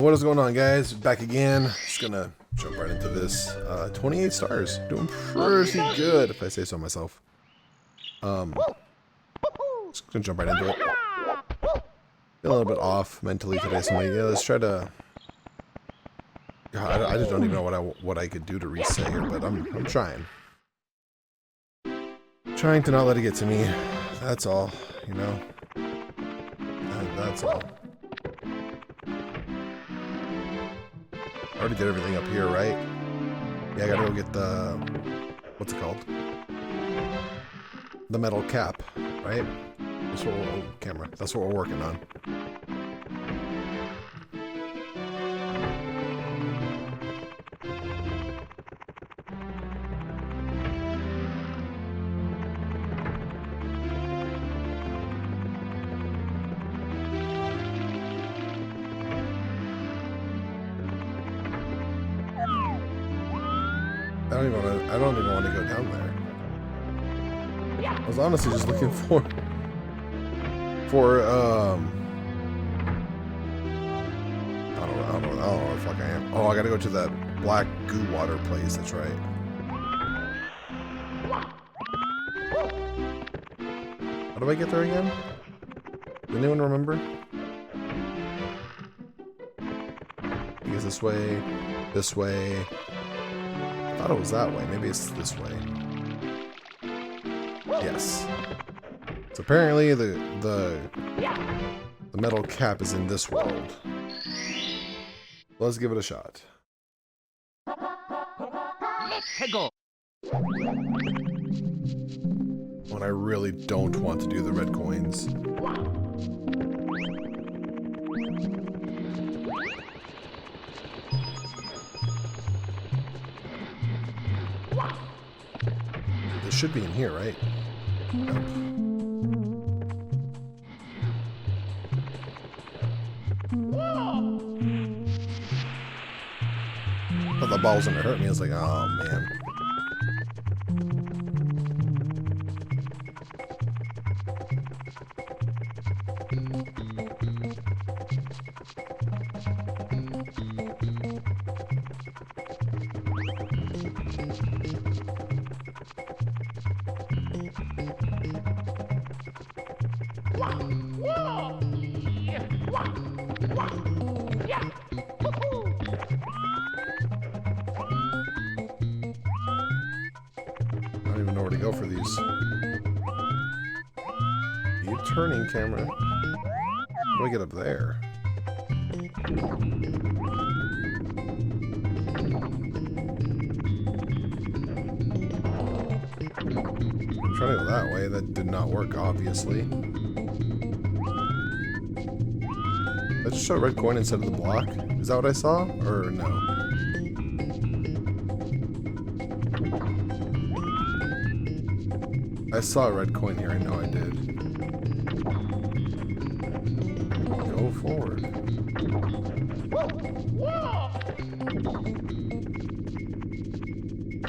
What is going on, guys? Back again. Just gonna jump right into this. 28 stars. Doing pretty good, if I say so myself. Just gonna jump right into it. Feel a little bit off mentally today, so I'm like, yeah, let's try to... God, I just don't even know what I could do to reset here, but I'm trying. Trying to not let it get to me. That's all, you know. That's all. I already did everything up here, right? Yeah, I gotta go get the... What's it called? The metal cap, right? That's what we're... Oh, camera. That's what we're working on. I don't even want to go down there. I was honestly just looking for I don't know where the fuck I am. Oh, I gotta go to that black goo water place, that's right. How do I get there again? Does anyone remember? I guess this way, this way. I thought it was that way. Maybe it's this way. Yes. So apparently the metal cap is in this world. Let's give it a shot. When I really don't want to do the red coins. It should be in here, right? Nope. I thought the ball was gonna hurt me. I was like, oh man. I don't even know where to go for these. You turning camera. How do I get up there? I'm trying to go that way. That did not work, obviously. Did I just show a red coin instead of the block? Is that what I saw? Or no? I saw a red coin here, I know I did. Go forward.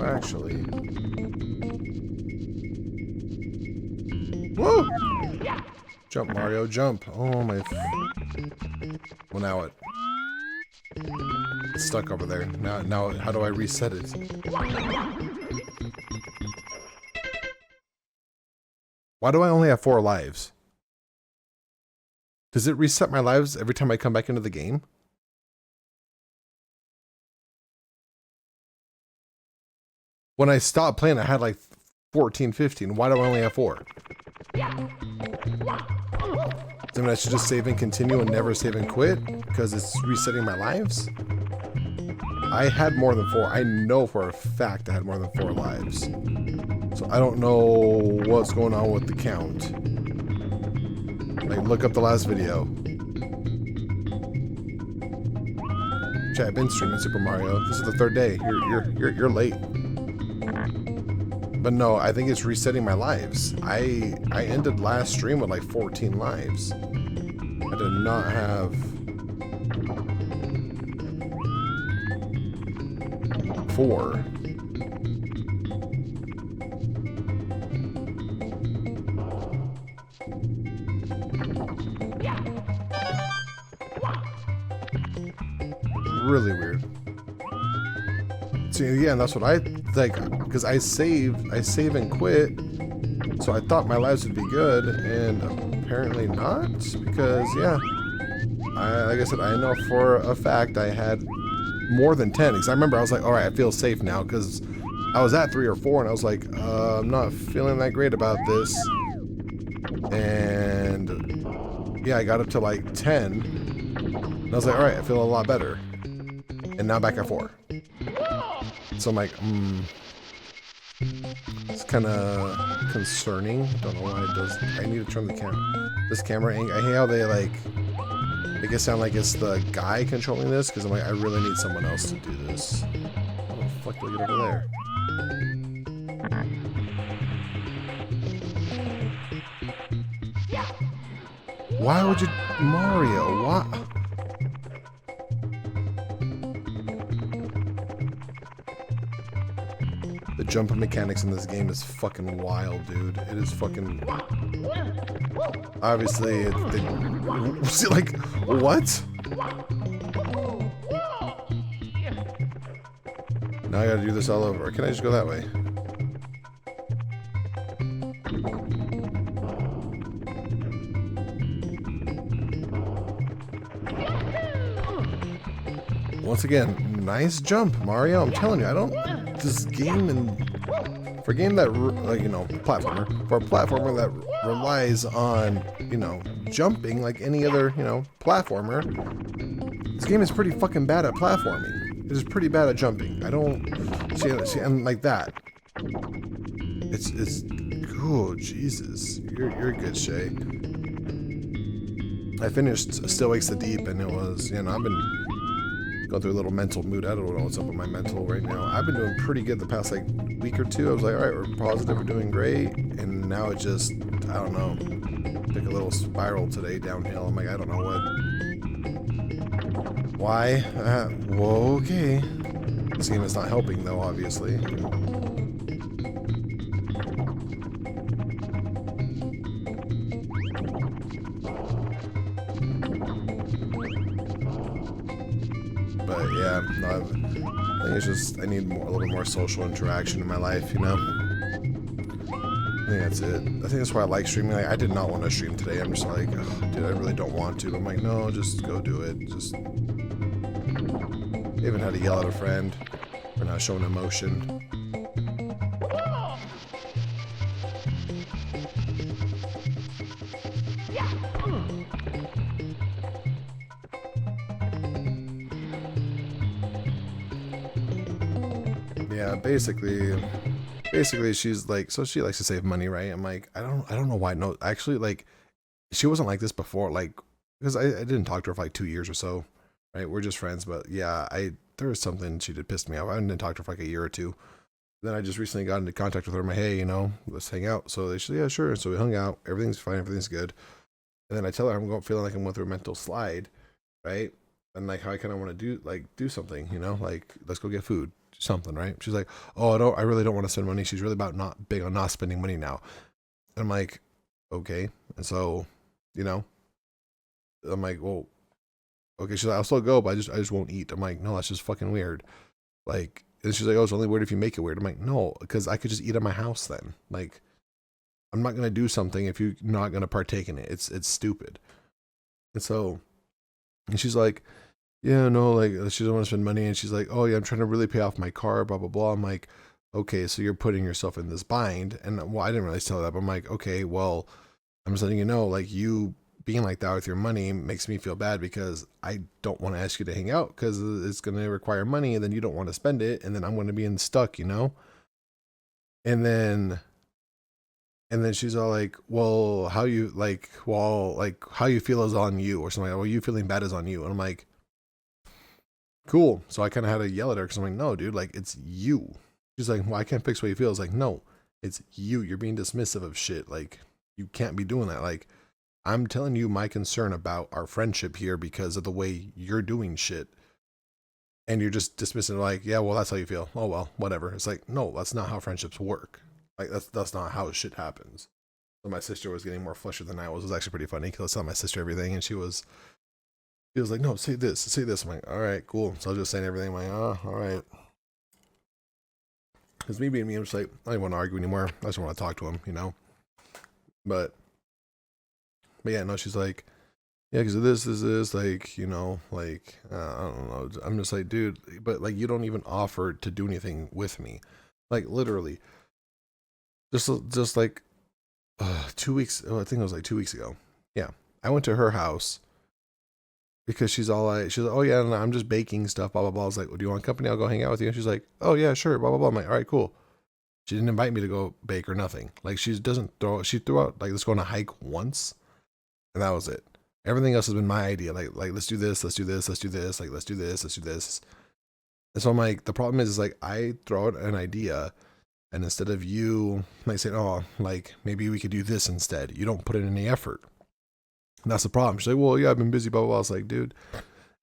Actually. Whoa! Jump, Mario, jump. Oh my... Well, now it's stuck over there. Now, how do I reset it? Why do I only have 4 lives? Does it reset my lives every time I come back into the game? When I stopped playing, I had like 14, 15. Why do I only have 4? I mean, I should just save and continue and never save and quit because it's resetting my lives? I had more than 4. I know for a fact I had more than 4 lives. So I don't know what's going on with the count. Like, look up the last video. Chat, I've been streaming Super Mario. This is the 3rd day. You're late. But no, I think it's resetting my lives. I ended last stream with like 14 lives. I did not have 4. really weird. See, yeah, and that's what I like, because I save and quit, so I thought my lives would be good, and apparently not, because yeah, like I said, I know for a fact I had more than 10, because I remember I was like, all right, I feel safe now, because I was at 3 or 4, and I was like, I'm not feeling that great about this, and yeah, I got up to like 10, and I was like, all right, I feel a lot better, and now back at 4. So I'm like, it's kind of concerning. Don't know why it does. I need to turn the camera. This camera angle. I hate how they like make it sound like it's the guy controlling this, because I'm like, I really need someone else to do this. How the fuck do I get over there? Why would you, Mario? What? The jumping mechanics in this game is fucking wild, dude. It is fucking... Obviously, see, like, what? Now I gotta do this all over. Or can I just go that way? Once again, nice jump, Mario. I'm telling you, I don't... This game, and for a game that, like, you know, platformer, for a platformer that relies on, you know, jumping like any other, you know, platformer, this game is pretty fucking bad at platforming. It is pretty bad at jumping. I don't see, and like that. It's oh Jesus, you're good, Shay. I finished Still Wakes the Deep, and it was, you know, I've been going through a little mental mood. I don't know what's up with my mental right now. I've been doing pretty good the past like week or two. I was like, all right, we're positive, we're doing great, and now it just, I don't know, took a little spiral today downhill. I'm like, I don't know what. Why? Whoa, okay. This game is not helping though, obviously. But yeah, no, I think it's just I need a little more social interaction in my life, you know. I think that's it. I think that's why I like streaming. Like, I did not want to stream today. I'm just like, dude, I really don't want to. But I'm like, no, just go do it. Just even had to yell at a friend for not showing emotion. Yeah, basically she's like, so she likes to save money, right? I'm like, I don't know why. No, actually, like, she wasn't like this before, like, because I didn't talk to her for like 2 years or so, right? We're just friends, but yeah, there was something she did piss me off. I didn't talk to her for like a year or two. Then I just recently got into contact with her. I'm like, hey, you know, let's hang out. So she said, yeah, sure. So we hung out. Everything's fine. Everything's good. And then I tell her feeling like I'm going through a mental slide, right? And like how I kind of want to do something, you know, like let's go get food, something, right? She's like, oh, I really don't want to spend money. She's really about not big on not spending money now. And I'm like, okay. And so, you know, I'm like, well, okay. She's like, I'll still go, but I just won't eat. I'm like, no, that's just fucking weird. Like, and she's like, oh, it's only weird if you make it weird. I'm like, no, because I could just eat at my house then. Like, I'm not gonna do something if you're not gonna partake in it. It's stupid. And so, and she's like, yeah, no, like she doesn't want to spend money, and she's like, oh yeah, I'm trying to really pay off my car, blah blah blah. I'm like, okay, so you're putting yourself in this bind, and well, I didn't really tell her that, but I'm like, okay, well, I'm just letting you know, like you being like that with your money makes me feel bad because I don't want to ask you to hang out because it's going to require money, and then you don't want to spend it, and then I'm going to be stuck, you know. And then she's all like, well, how you how you feel is on you, or something like, well, you feeling bad is on you. And I'm like, cool. So I kind of had to yell at her because I'm like, no, dude, like, it's you. She's like, well, I can't fix what you feel. It's like, no, it's you. You're being dismissive of shit. Like, you can't be doing that. Like, I'm telling you my concern about our friendship here because of the way you're doing shit. And you're just dismissing it like, yeah, well, that's how you feel. Oh, well, whatever. It's like, no, that's not how friendships work. Like, that's not how shit happens. So my sister was getting more flushed than I was. It was actually pretty funny because I was telling my sister everything, and she was He was like, no, say this, say this. I'm like, all right, cool. So I was just saying everything. I'm like, oh, all right. Because me being me, I'm just like, I don't want to argue anymore. I just want to talk to him, you know? But, but yeah, no, she's like, yeah, because of this, like, you know, like, I don't know. I'm just like, dude, but like, you don't even offer to do anything with me. Like, literally. Just like 2 weeks, oh, I think it was like 2 weeks ago. Yeah. I went to her house because she's like, oh yeah, no, I'm just baking stuff, blah, blah, blah. I was like, well, do you want company? I'll go hang out with you. And she's like, oh yeah, sure, blah, blah, blah. I'm like, all right, cool. She didn't invite me to go bake or nothing. Like she threw out, like, let's go on a hike once. And that was it. Everything else has been my idea. Like, let's do this, let's do this, let's do this, like, let's do this, let's do this. And so I'm like, the problem is like, I throw out an idea, and instead of you like saying, oh, like maybe we could do this instead, you don't put in any effort. And that's the problem. She's like, well, yeah, I've been busy, blah, blah, blah. I was like, dude,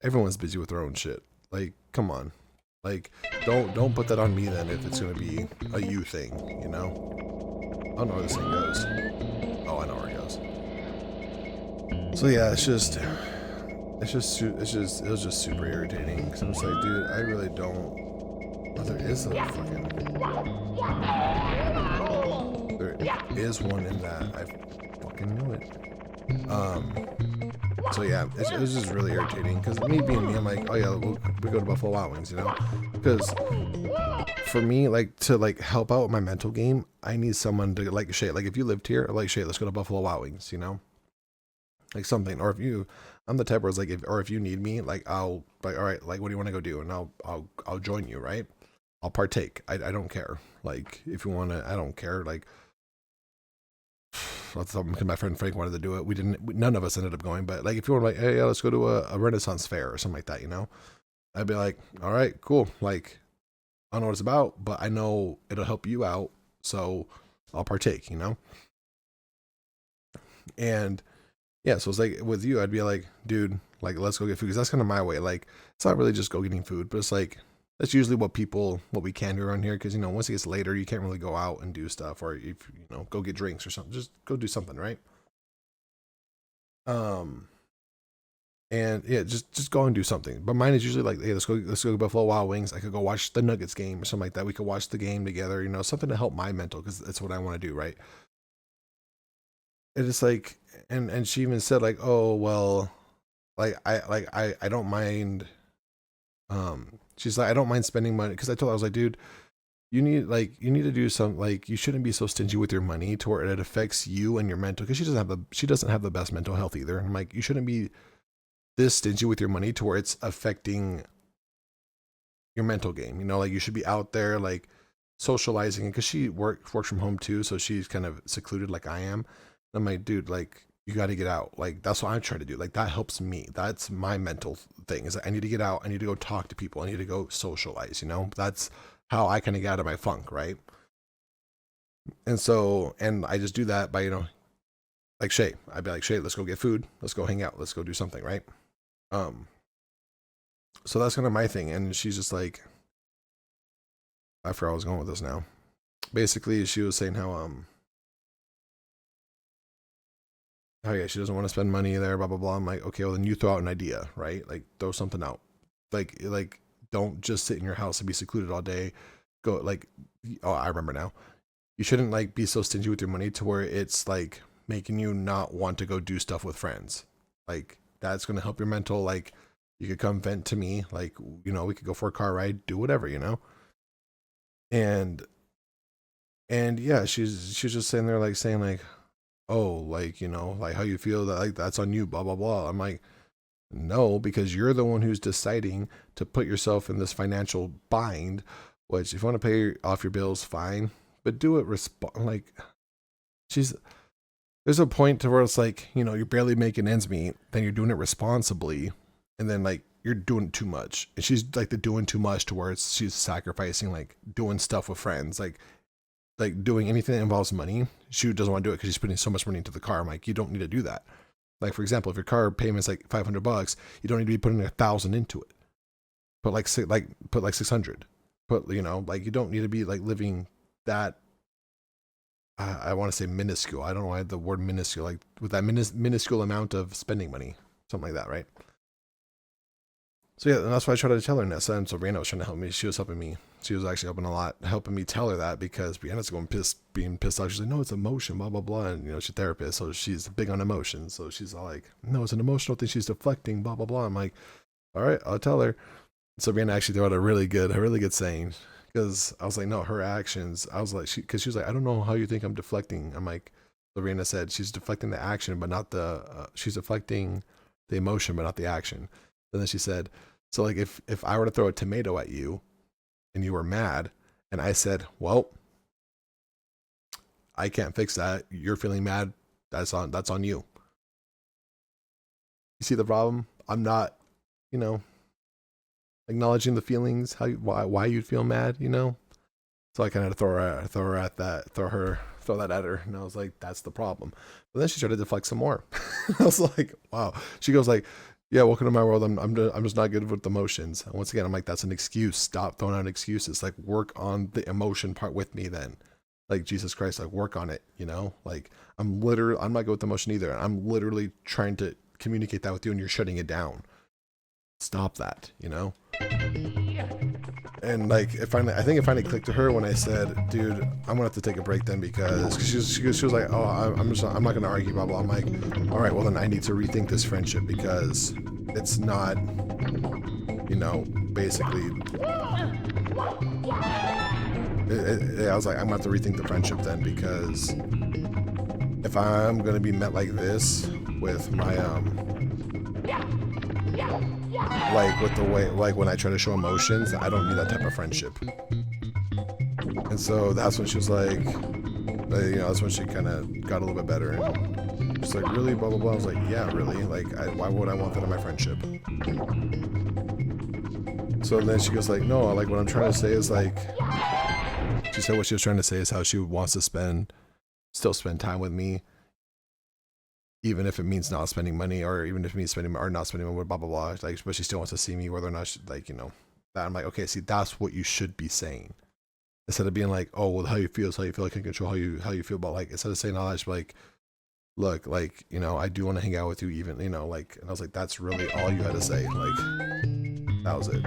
everyone's busy with their own shit. Like, come on. Like, don't put that on me then if it's gonna be a you thing, you know? I don't know where this thing goes. Oh, I know where it goes. So yeah, it was just super irritating. Because I'm just like, dude, I really don't. Oh, there is a fucking. There is one in that. I fucking knew it. So yeah, it was just really irritating because me being me, I'm like, oh yeah, we go to Buffalo Wild Wings, you know? Because for me, like to like help out with my mental game, I need someone to like Shay. Like if you lived here, like Shay, let's go to Buffalo Wild Wings, you know? Like something. Or if you, I'm the type where it's like, if you need me, like I'll like, all right, like what do you want to go do? And I'll join you, right? I'll partake. I don't care. Like if you want to, I don't care. Like that's something because my friend Frank wanted to do it. None of us ended up going, but like if you were like, hey, yeah, let's go to a Renaissance fair or something like that, you know, I'd be like, all right, cool. Like, I don't know what it's about, but I know it'll help you out. So I'll partake, you know? And yeah, so it's like with you, I'd be like, dude, like, let's go get food. Cause that's kind of my way. Like, it's not really just go getting food, but it's like, that's usually what we can do around here. Cause, you know, once it gets later, you can't really go out and do stuff or if, you know, go get drinks or something, just go do something, right? Um, and yeah, just go and do something. But mine is usually like, hey, let's go to Buffalo Wild Wings. I could go watch the Nuggets game or something like that. We could watch the game together, you know, something to help my mental because that's what I want to do, right? And it's like, and she even said like, oh well, I don't mind. She's like, I don't mind spending money because I told her I was like, dude, you need to do some like you shouldn't be so stingy with your money to where it affects you and your mental because she doesn't have the best mental health either. I'm like, you shouldn't be this stingy with your money to where it's affecting your mental game. You know, like you should be out there like socializing because she works from home too, so she's kind of secluded like I am. I'm like, dude, like you got to get out. Like that's what I'm trying to do. Like that helps me. That's my mental thing. Is that I need to get out. I need to go talk to people. I need to go socialize. You know, that's how I kind of get out of my funk, right? And so, and I just do that by like Shay. I'd be like, Shay, let's go get food. Let's go hang out. Let's go do something, right? Um, so that's kind of my thing. And she's just like, I forgot I was going with this now. Basically, she was saying how yeah, she doesn't want to spend money there, blah blah blah. I'm like, okay, well then you throw out an idea, right? Like throw something out. Like don't just sit in your house and be secluded all day. Go like oh, I remember now. You shouldn't like be so stingy with your money to where it's like making you not want to go do stuff with friends. Like that's gonna help your mental, like you could come vent to me, like you know, we could go for a car ride, do whatever, you know? And yeah, she's just sitting there like saying like, oh, like, you know, like how you feel that like that's on you, blah blah blah. I'm like, no, because you're the one who's deciding to put yourself in this financial bind, which if you want to pay off your bills, fine. But do it like she's there's a point to where it's like, you know, you're barely making ends meet, then you're doing it responsibly, and then like you're doing too much. And she's like the doing too much to where she's sacrificing like doing stuff with friends, like doing anything that involves money. She doesn't want to do it because she's putting so much money into the car. I'm like, you don't need to do that. Like for example, if your car payment's like $500, you don't need to be putting 1,000 into it. Put like 600. Put you know like you don't need to be like living that. I want to say minuscule. I don't know why the word minuscule like with that minuscule amount of spending money, something like that, right? So yeah, and that's why I tried to tell her Nessa, and so Brianna was trying to help me. She was helping me. She was actually helping a lot, helping me tell her that, because Brianna's being pissed off. She's like, no, it's emotion, blah blah blah, and she's a therapist, so she's big on emotions. So she's all like, no, it's an emotional thing. She's deflecting, blah blah blah. I'm like, all right, I'll tell her. So Brianna actually threw out a really good saying, because I was like, no, her actions. I was like, because she was like, I don't know how you think I'm deflecting. I'm like, so Brianna said she's deflecting the action, but not the. She's deflecting the emotion, but not the action. And then she said, so like if I were to throw a tomato at you and you were mad and I said, well, I can't fix that. You're feeling mad. That's on you. You see the problem? I'm not, acknowledging the feelings, why you'd feel mad, So I kind of throw that at her, and I was like, that's the problem. But then she tried to deflect some more. I was like, wow. She goes like, yeah, welcome to my world. I'm just not good with emotions. And once again, I'm like, that's an excuse. Stop throwing out excuses. Like, work on the emotion part with me then. Like, Jesus Christ, like, work on it, Like, I'm not good with emotion either. I'm literally trying to communicate that with you, and you're shutting it down. Stop that, And like, I think it finally clicked to her when I said, dude, I'm gonna have to take a break then, because she was like, oh, I'm not gonna argue, blah blah. I'm like, all right, well then I need to rethink this friendship, because it's not, basically. I was like, I'm gonna have to rethink the friendship then, because if I'm gonna be met like this with my like with the way, like when I try to show emotions, I don't need that type of friendship. And so that's when she was like, that's when she kind of got a little bit better. And she's like, really, blah blah blah. I was like, yeah, really. Like, why would I want that in my friendship? So then she goes like, no, like what I'm trying to say is like, she said what she was trying to say is how she wants to still spend time with me, even if it means not spending money, or even if it means spending or not spending money, blah blah blah. Like, but she still wants to see me, whether or not that. I'm like, okay, see, that's what you should be saying, instead of being like, oh, well, how you feel is how you feel. I can control how you feel. But like, instead of saying all that, she's like, look, like, I do want to hang out with you, even, like. And I was like, that's really all you had to say. Like, that was it.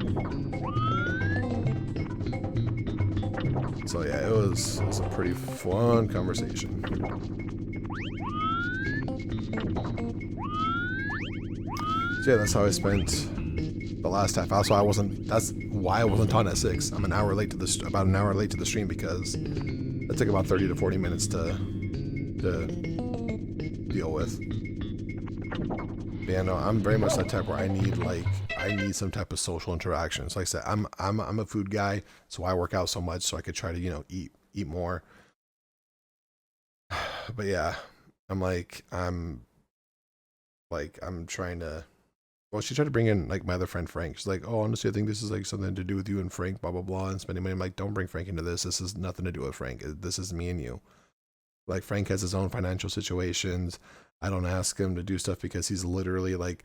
So yeah, it was a pretty fun conversation. So yeah, that's how I spent the last half hour. So that's why I wasn't on at 6. I'm about an hour late to the stream, because it took about 30 to 40 minutes to deal with. But yeah, no, I'm very much that type where I need some type of social interaction. So like I said, I'm a food guy, so I work out so much so I could try to, eat more. But yeah, I'm trying to. Well, she tried to bring in like my other friend Frank. She's like, oh, honestly, I think this is like something to do with you and Frank, blah blah blah, and spending money. I'm like, don't bring Frank into this. This is nothing to do with Frank. This is me and you. Like, Frank has his own financial situations. I don't ask him to do stuff because he's literally like,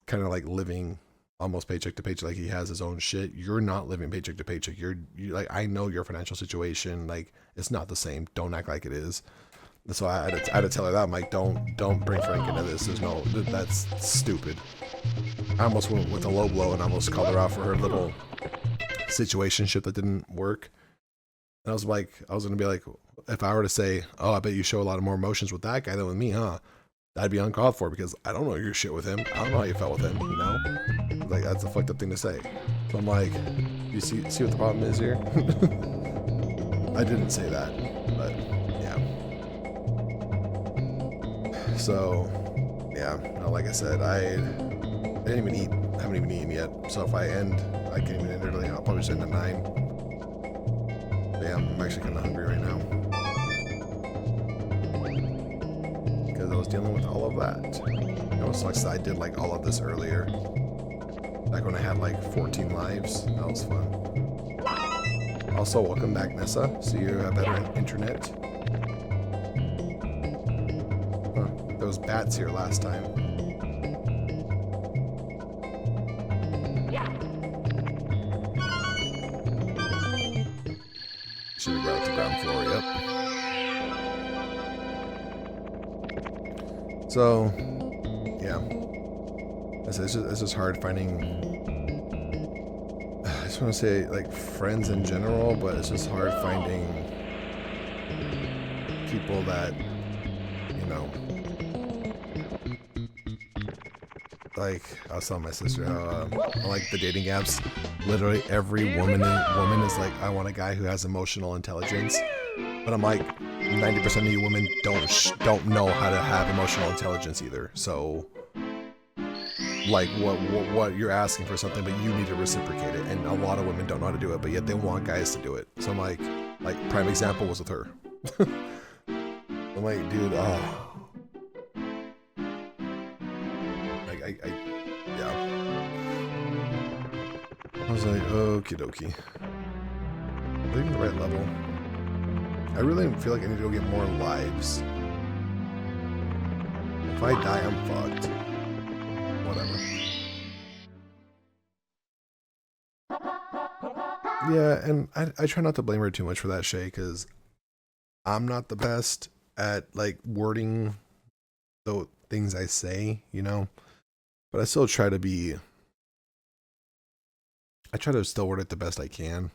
kind of like living almost paycheck to paycheck. Like, he has his own shit. You're not living paycheck to paycheck. You're like, I know your financial situation. Like, it's not the same. Don't act like it is. So I had to tell her that. I'm like, don't bring Frank into this. That's stupid. I almost went with a low blow and almost called her out for her little situationship that didn't work. And I was gonna be like, if I were to say, oh, I bet you show a lot of more emotions with that guy than with me, huh? That'd be uncalled for, because I don't know your shit with him. I don't know how you felt with him, Like, that's a fucked up thing to say. So I'm like, you see what the problem is here? I didn't say that, but yeah. So, yeah, like I said, I didn't even eat. I haven't even eaten yet. So if I can't even end early. I'll probably just end at 9. But yeah, I'm actually kind of hungry right now, because I was dealing with all of that. It sucks that I did like all of this earlier, back when I had like 14 lives. That was fun. Also, welcome back, Nessa. So you have better internet. Huh, there was bats here last time. Should have got to the ground floor, yep. So, yeah. It's just hard finding just want to say like friends in general, but it's just hard finding people that, you know, like I was telling my sister, like the dating apps, literally every woman is like, I want a guy who has emotional intelligence, but I'm like, 90% of you women don't know how to have emotional intelligence either. So, like, what you're asking for something, but you need to reciprocate it, and a lot of women don't know how to do it, but yet they want guys to do it. So I'm like prime example was with her. I'm like, dude, oh. Yeah. I was like, okie dokie. Are they even the right level? I really feel like I need to go get more lives. If I die, I'm fucked. Whatever. Yeah, and I try not to blame her too much for that, Shay, because I'm not the best at, like, wording the things I say, you know? But I still try to be... I try to still word it the best I can.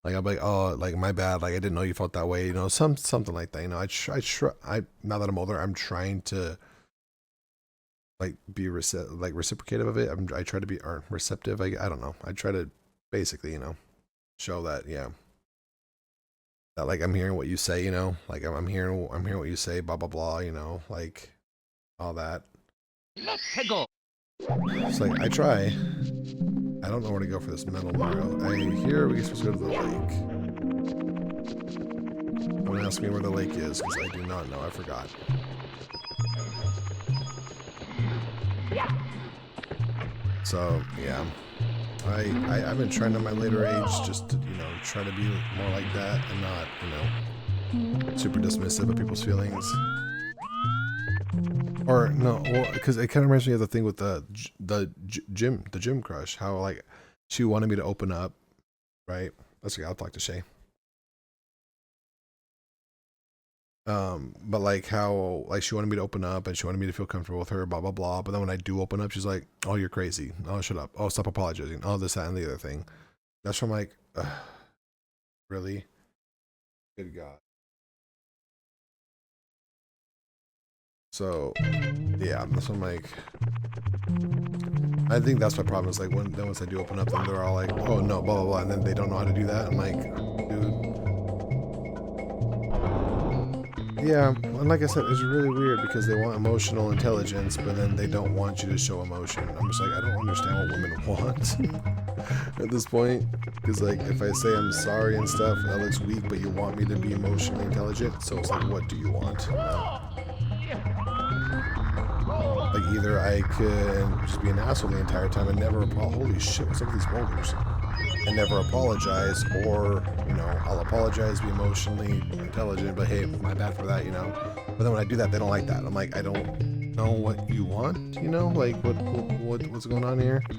Like, I'm like, oh, like, my bad, like, I didn't know you felt that way, you know, something like that, you know. I now that I'm older, I'm trying to, like, be reciprocative of it. I try to be receptive, I don't know. I try to basically, you know, show that, yeah, that, like, I'm hearing what you say, you know, like, I'm hearing what you say, blah, blah, blah, you know, like, all that. Let's go. It's like, I try. I don't know where to go for this metal Mario. I hear we're supposed to go to the lake. Don't ask me where the lake is, because I do not know. I forgot. So, yeah. I've been trying in my later age just to, you know, try to be more like that and not, you know, super dismissive of people's feelings. Or no, well, because it kind of reminds me of the thing with the gym crush. How, like, she wanted me to open up, right? That's okay. I'll talk to Shay. But like how, like, she wanted me to open up and she wanted me to feel comfortable with her, blah blah blah. But then when I do open up, she's like, "Oh, you're crazy. Oh, shut up. Oh, stop apologizing. Oh, this, that, and the other thing." That's from like, really? Good God. So, yeah, that's what I'm like. I think that's my problem. Is like then once I do open up, then they're all like, "Oh no, blah blah blah," and then they don't know how to do that. I'm like, dude. Yeah, and like I said, it's really weird because they want emotional intelligence, but then they don't want you to show emotion. I'm just like, I don't understand what women want at this point. Because, like, if I say I'm sorry and stuff, that looks weak, but you want me to be emotionally intelligent, so it's like, what do you want? Like, either I could just be an asshole the entire time and never holy shit, what's up with these boulders? And never apologize, or, you know, I'll apologize, be emotionally intelligent, but hey, my bad for that, you know. But then when I do that, they don't like that. I'm like, I don't know what you want, you know, like what's going on here? Do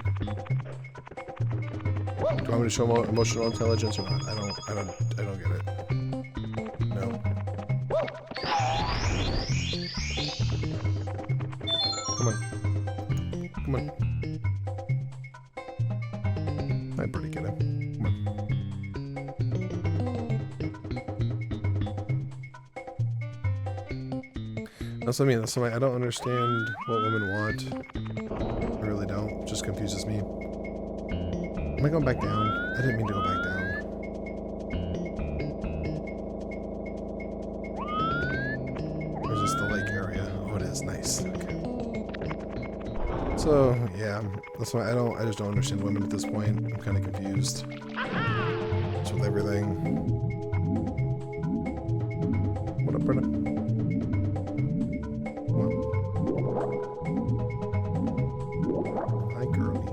you want me to show emotional intelligence or not? I don't get it. No. Come on. Come on. I'm pretty good. Come on. That's what I mean. That's why I don't understand what women want. I really don't. It just confuses me. Am I going back down? I didn't mean to go back down. Or is this the lake area? Oh, it is. Nice. Okay. So, yeah. That's why I just don't understand women at this point. I'm kind of confused. Just with everything. What up, Brenna? Hi, girlie.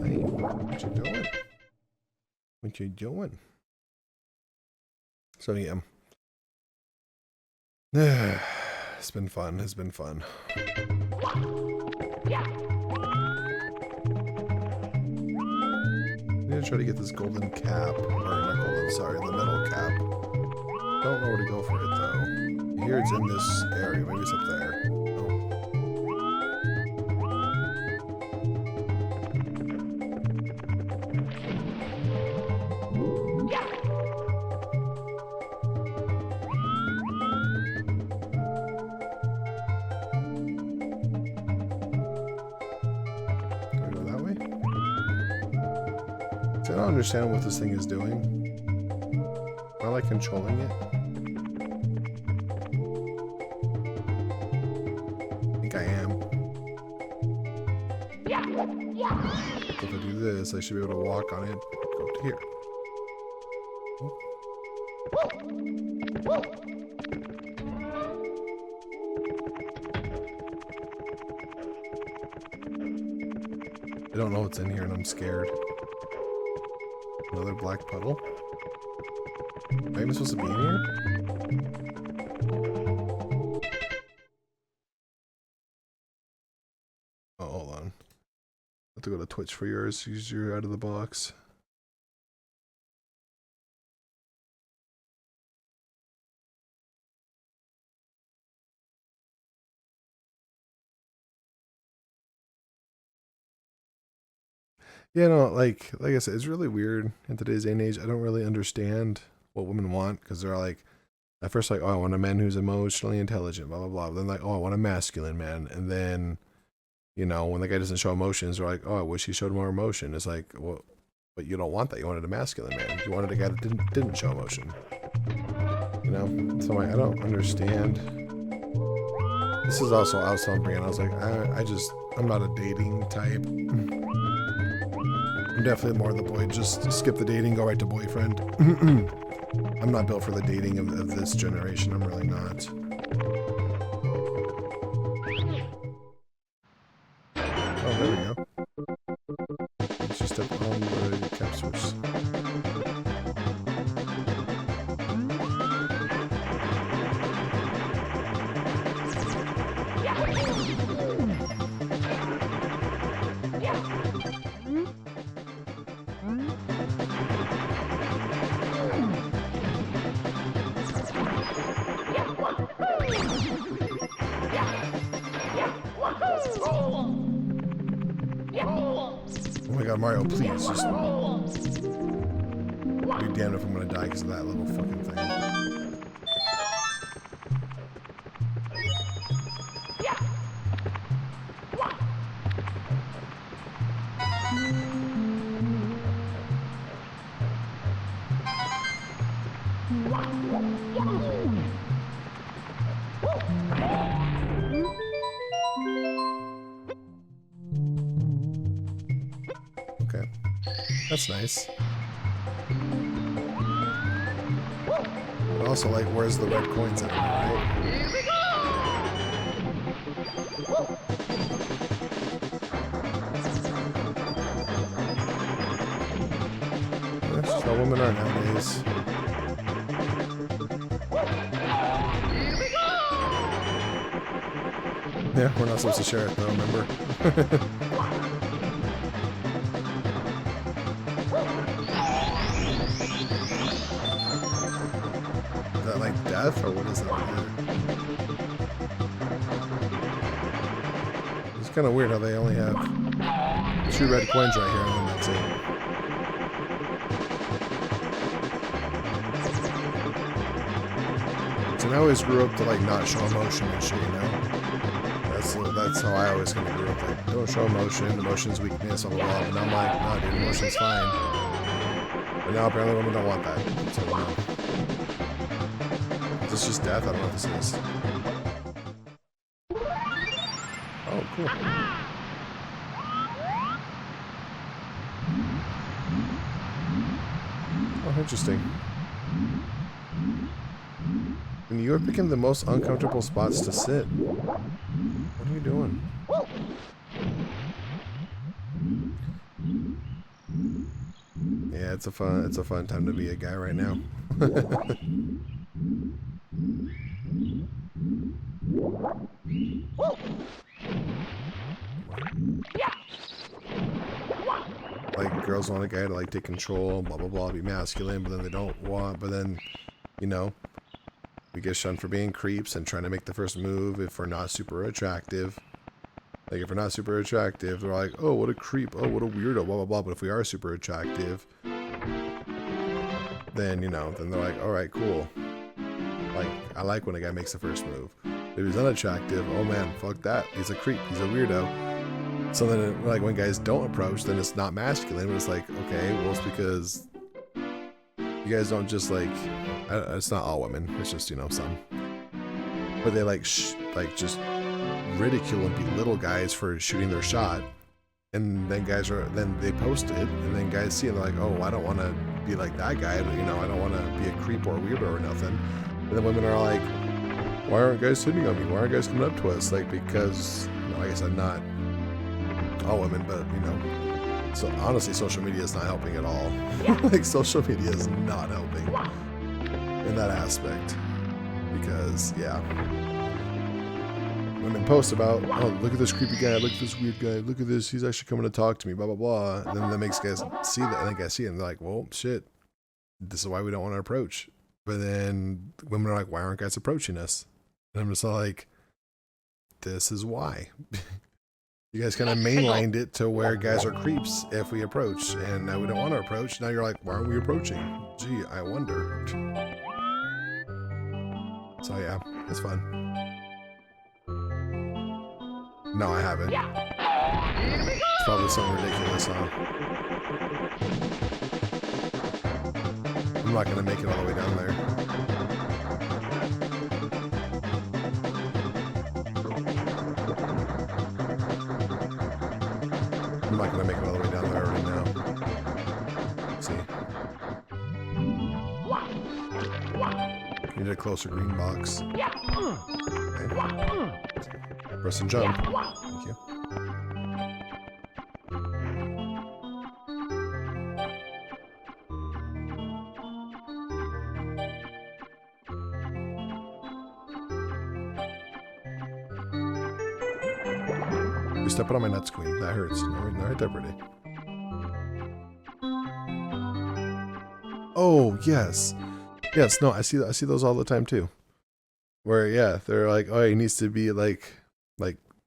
Hey, what you doing? What you doing? So, yeah. It's been fun. It's been fun. I'm gonna try to get this golden cap. Or not golden, sorry, the metal cap. Don't know where to go for it, though. Here it's in this area. Maybe it's up there. So I don't understand what this thing is doing. Am I like controlling it? I think I am. So if I do this, I should be able to walk on it, go up to here. I don't know what's in here and I'm scared. Another black puddle? Am I even supposed to be in here? Oh, hold on. I have to go to Twitch for yours. Use your out of the box. Yeah, no, like I said, it's really weird in today's day and age. I don't really understand what women want because they're like, at first like, oh, I want a man who's emotionally intelligent, blah blah blah. Then like, oh, I want a masculine man, and then, you know, when the guy doesn't show emotions, they're like, oh, I wish he showed more emotion. It's like, well, but you don't want that. You wanted a masculine man. You wanted a guy that didn't show emotion. You know, so like, I don't understand. This is also I was telling Brianna, I was like, I'm not a dating type. I'm definitely more the boy. Just skip the dating, go right to boyfriend. I'm not built for the dating of this generation. I'm really not. Oh, there we go. Let's just step on the capsules. Oh my god, Mario, please, just be damned if I'm gonna die because of that little fucking thing. Okay, that's nice. But also, like, where's the red coins at, right? That's how women are nowadays. Yeah, we're not supposed to share it though, remember? Is that like death, or what is that here? It's kind of weird how they only have 2 red coins right here, and then that's it. So I always grew up to like not show emotion and shit, you know? That's how I always kind of grew up. Like, don't show emotion, emotion's weakness, blah blah blah. But now I'm like, nah, dude, emotion's fine. But now apparently women don't want that. So no. Is this just death? I don't know what this is. Oh, cool. Oh, interesting. And you're picking the most uncomfortable spots to sit. What are you doing? Yeah, it's a fun time to be a guy right now. Like, girls want a guy to like take control, blah blah blah, be masculine, but then they don't want, but then, you know, we get shunned for being creeps and trying to make the first move if we're not super attractive. Like, if we're not super attractive, they're like, oh, what a creep, oh, what a weirdo, blah blah blah. But if we are super attractive, then, you know, then they're like, alright, cool. Like, I like when a guy makes the first move. If he's unattractive, oh man, fuck that. He's a creep, he's a weirdo. So then, like, when guys don't approach, then it's not masculine. But it's like, okay, well, it's because you guys don't just like. It's not all women. It's just, you know, some. But they like just ridicule and belittle guys for shooting their shot, and then they post it, and then guys see it, and they're like, oh, I don't want to be like that guy. You know, I don't want to be a creep or a weirdo or nothing. And then women are like, why aren't guys hitting on me? Why aren't guys coming up to us? Like, because, you know, I guess I'm not all women, but, you know, so honestly, social media is not helping at all. Like, social media is not helping in that aspect, because, yeah, women post about, oh, look at this creepy guy, look at this weird guy, look at this, he's actually coming to talk to me, blah, blah, blah. And then that makes guys see that, and then guys see it, and they're like, well, shit, this is why we don't want to approach. But then women are like, why aren't guys approaching us? And I'm just like, this is why. You guys kind of mainlined it to where guys are creeps if we approach, and now we don't want to approach. Now you're like, why aren't we approaching? Gee, I wonder. So yeah, it's fun. No, I haven't. It's probably something ridiculous, huh? I'm not gonna make it all the way down there. I'm not gonna make it all the way down there already now. Let's see. Need a closer green box. Okay. Press and jump. Thank you. You're stepping on my nuts, queen. That hurts. No, right there, pretty. Oh, yes. Yes, no, I see those all the time too. Where, yeah, they're like, oh, he needs to be like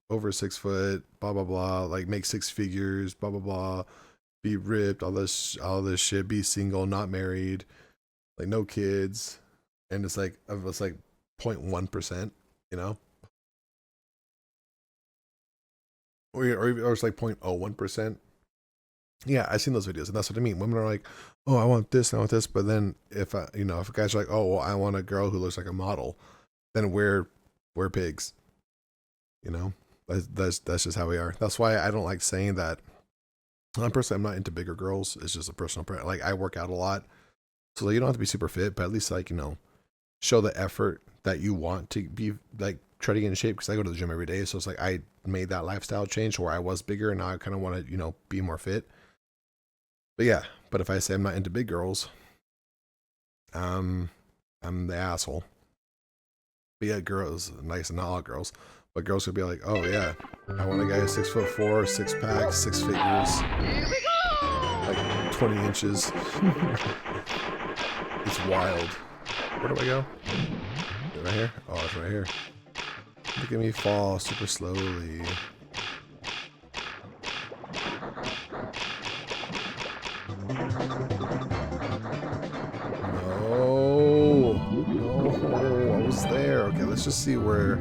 over 6 foot, blah blah blah, like make 6 figures, blah blah blah, be ripped, all this shit, be single, not married, like no kids, and it's like 0.1%, you know, or it's like 0.01%. Yeah, I've seen those videos, and that's what I mean. Women are like, oh, I want this, and I want this, but then if a guy's like, oh, well, I want a girl who looks like a model, then we're pigs, you know. That's just how we are. That's why I don't like saying that. I'm not into bigger girls. It's just a personal preference. Like, I work out a lot, so you don't have to be super fit, but at least, like, you know, show the effort that you want to be, like, try to get in shape, because I go to the gym every day, so it's like I made that lifestyle change where I was bigger, and now I kind of want to, you know, be more fit. But yeah, but if I say I'm not into big girls, I'm the asshole. But yeah, girls, nice, not all girls, but girls could be like, oh yeah, I want a guy who's 6'4", 6-pack, 6 figures, like 20 inches. It's wild. Where do I go? Is it right here? Oh, it's right here. Look at me fall super slowly. No, I was there. Okay, let's just see where.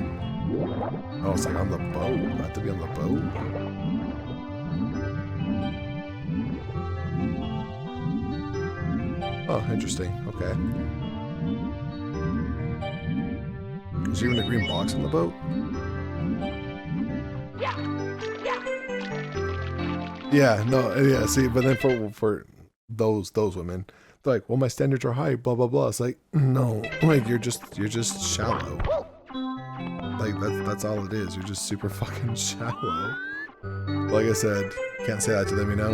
Oh, it's like on the boat. I have to be on the boat. Oh, interesting. Okay. Is there even a green box on the boat? Yeah, no, yeah, see, but then for those women, they're like, well, my standards are high, blah blah blah. It's like, no, like you're just shallow. Like that's all it is. You're just super fucking shallow. Like I said, can't say that to them, you know.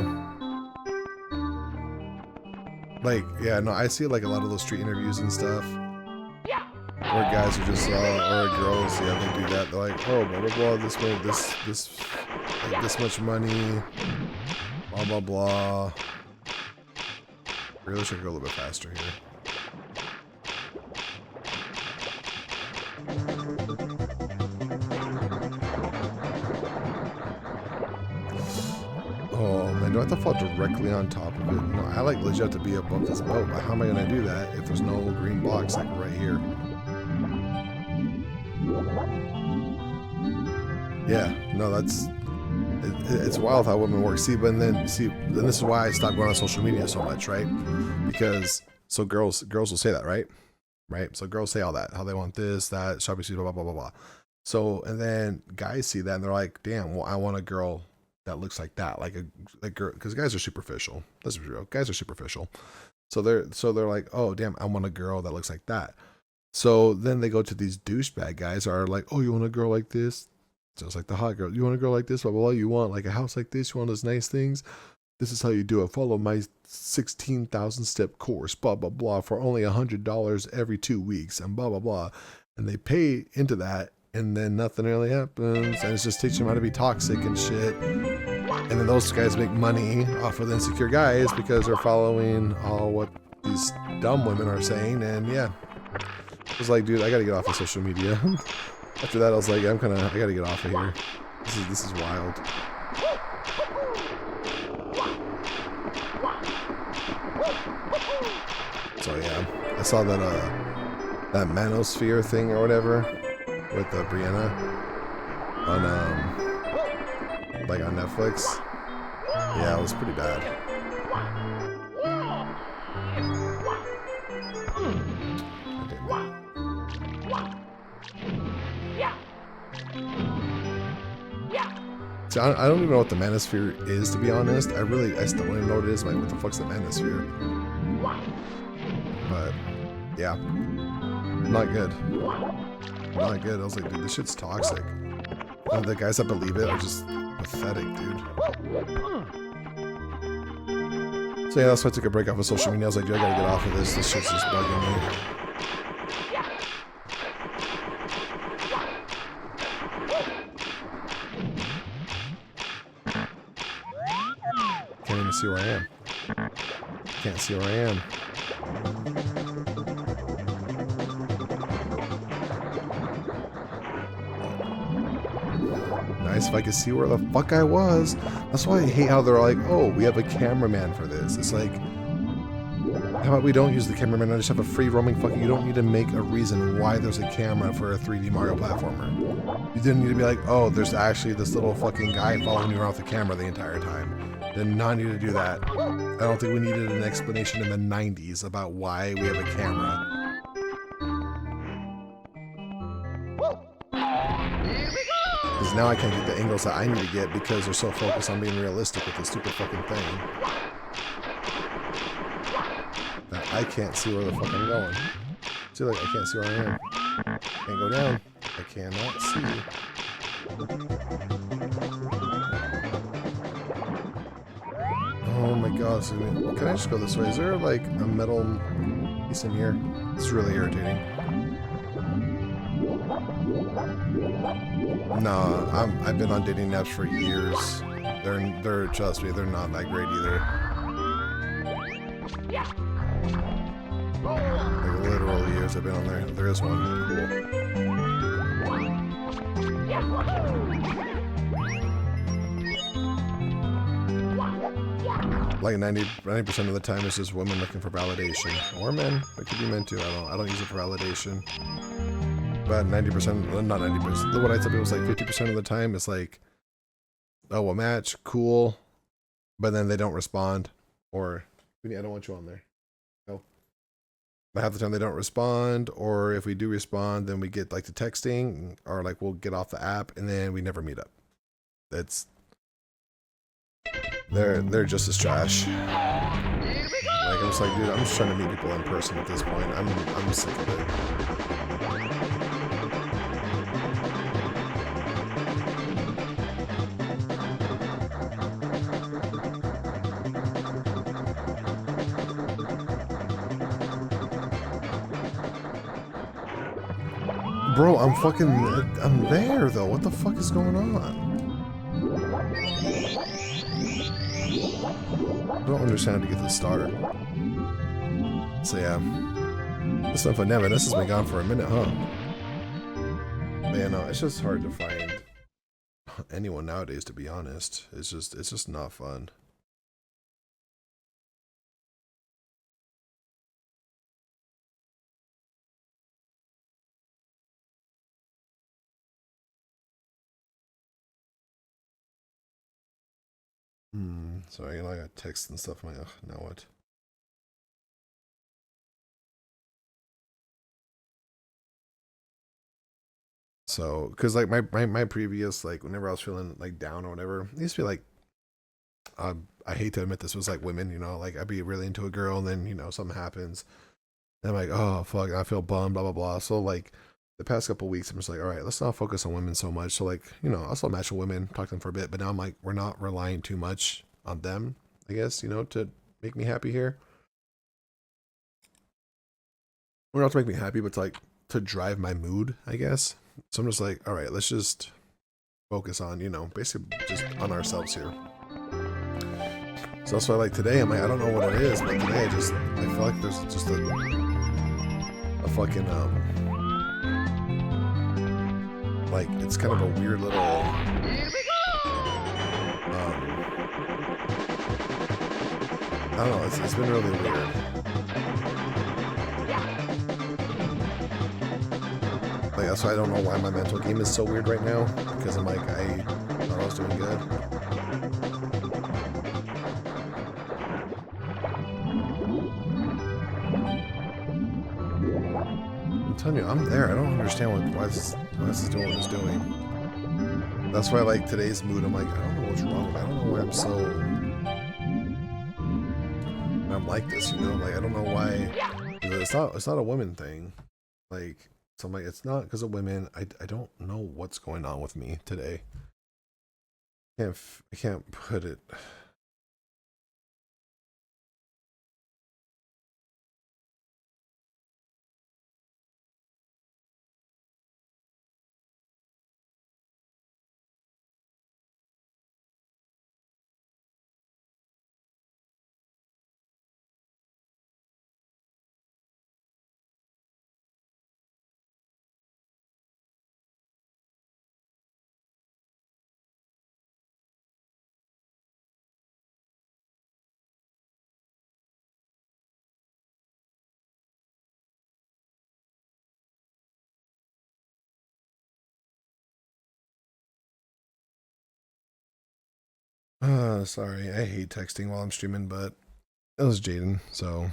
Like, yeah, no, I see like a lot of those street interviews and stuff, where guys are just or girls, yeah, they do that. They're like, oh, blah blah blah, this much money, blah blah blah. Really should go a little bit faster here. Oh man, do I have to fall directly on top of it? No, I like legit have to be above this boat, but how am I gonna do that if there's no green blocks like right here? Yeah, no, It's wild how women work. See, but then this is why I stopped going on social media so much, right? Because so girls will say that, right? Right. So girls say all that, how they want this, that, shopping suit, blah blah blah blah. So and then guys see that and they're like, damn, well, I want a girl that looks like that, like a girl, because guys are superficial. Let's be real, guys are superficial. So they're like, oh damn, I want a girl that looks like that. So then they go to these douchebag guys are like, oh, you want a girl like this? Just like the hot girl. You want a girl like this? Blah, blah, blah. You want like a house like this? You want those nice things? This is how you do it. Follow my 16,000 step course, blah, blah, blah, for only $100 every 2 weeks and blah, blah, blah. And they pay into that and then nothing really happens. And it's just teaching them how to be toxic and shit. And then those guys make money off of the insecure guys because they're following all what these dumb women are saying. And yeah, I was like, dude, I gotta get off of social media. After that, I was like, I gotta get off of here. This is wild. So yeah, I saw that manosphere thing or whatever with Brianna on like on Netflix. Yeah, it was pretty bad. See, I don't even know what the manosphere is, to be honest. I still don't even know what it is. Like, what the fuck's the manosphere? But, yeah. Not good. Not good. I was like, dude, this shit's toxic. And the guys that believe it are just pathetic, dude. So yeah, that's why I took a break off of social media. I was like, dude, I gotta get off of this. This shit's just bugging me. Can't even see where I am. Can't see where I am. Nice if I could see where the fuck I was. That's why I hate how they're like, oh, we have a cameraman for this. It's like, how about we don't use the cameraman and just have a free roaming fucking... You don't need to make a reason why there's a camera for a 3D Mario platformer. You didn't need to be like, oh, there's actually this little fucking guy following you around with the camera the entire time. Did not need to do that. I don't think we needed an explanation in the 90s about why we have a camera. Because now I can't get the angles that I need to get because they're so focused on being realistic with this stupid fucking thing. That I can't see where the fuck I'm going. See, like, I can't see where I am. Can't go down. I cannot see. Oh my god, so can I just go this way? Is there like a metal piece in here? It's really irritating. No, I've been on dating apps for years. They're trust me, they're not that great either. Like literal years I've been on there. There is one. Cool. Like 90% of the time it's just women looking for validation. Or men. It could be men too. I don't use it for validation. But 90%, not 90%. What I tell people is like 50% of the time it's like, oh, we'll match, cool. But then they don't respond. Or, I don't want you on there. No. But half the time they don't respond. Or if we do respond, then we get like the texting. Or like we'll get off the app and then we never meet up. That's... They're just as trash. Like I'm just like, dude, I'm just trying to meet people in person at this point. I'm sick of it. Bro, I'm there though. What the fuck is going on? I don't understand how to get this started. So yeah, this one for Nevin. This has been gone for a minute, huh? Man, no, it's just hard to find anyone nowadays. To be honest, it's just not fun. Sorry, I got texts and stuff. I'm like, ugh, now what? So, because like my previous, like whenever I was feeling like down or whatever, it used to be like, I hate to admit this, was like women, you know, like I'd be really into a girl and then, you know, something happens. And I'm like, oh, fuck, I feel bummed, blah, blah, blah. So, like, the past couple of weeks, I'm just like, all right, let's not focus on women so much. So, like, you know, I'll still match with women, talk to them for a bit. But now I'm like, we're not relying too much on them, I guess, you know, to make me happy here. Or not to make me happy, but to, like, to drive my mood, I guess. So I'm just like, all right, let's just focus on, you know, basically just on ourselves here. So that's why, like, today, I'm like, I don't know what it is, but today I feel like there's just a fucking, like, it's kind of a weird little, I don't know, it's been really weird. Like, that's why I don't know why my mental game is so weird right now, because I'm like, I thought I was doing good. I'm telling you, I'm there. I don't understand why this is doing what it's doing. That's why, like, today's mood, I'm like, I don't know what's wrong with me. I don't know why I'm like this, you know? Like, I don't know why. It's not a women thing. Like, so I'm like, it's not because of women. I don't know what's going on with me today. I can't put it. Sorry, I hate texting while I'm streaming, but it was Jaden, so.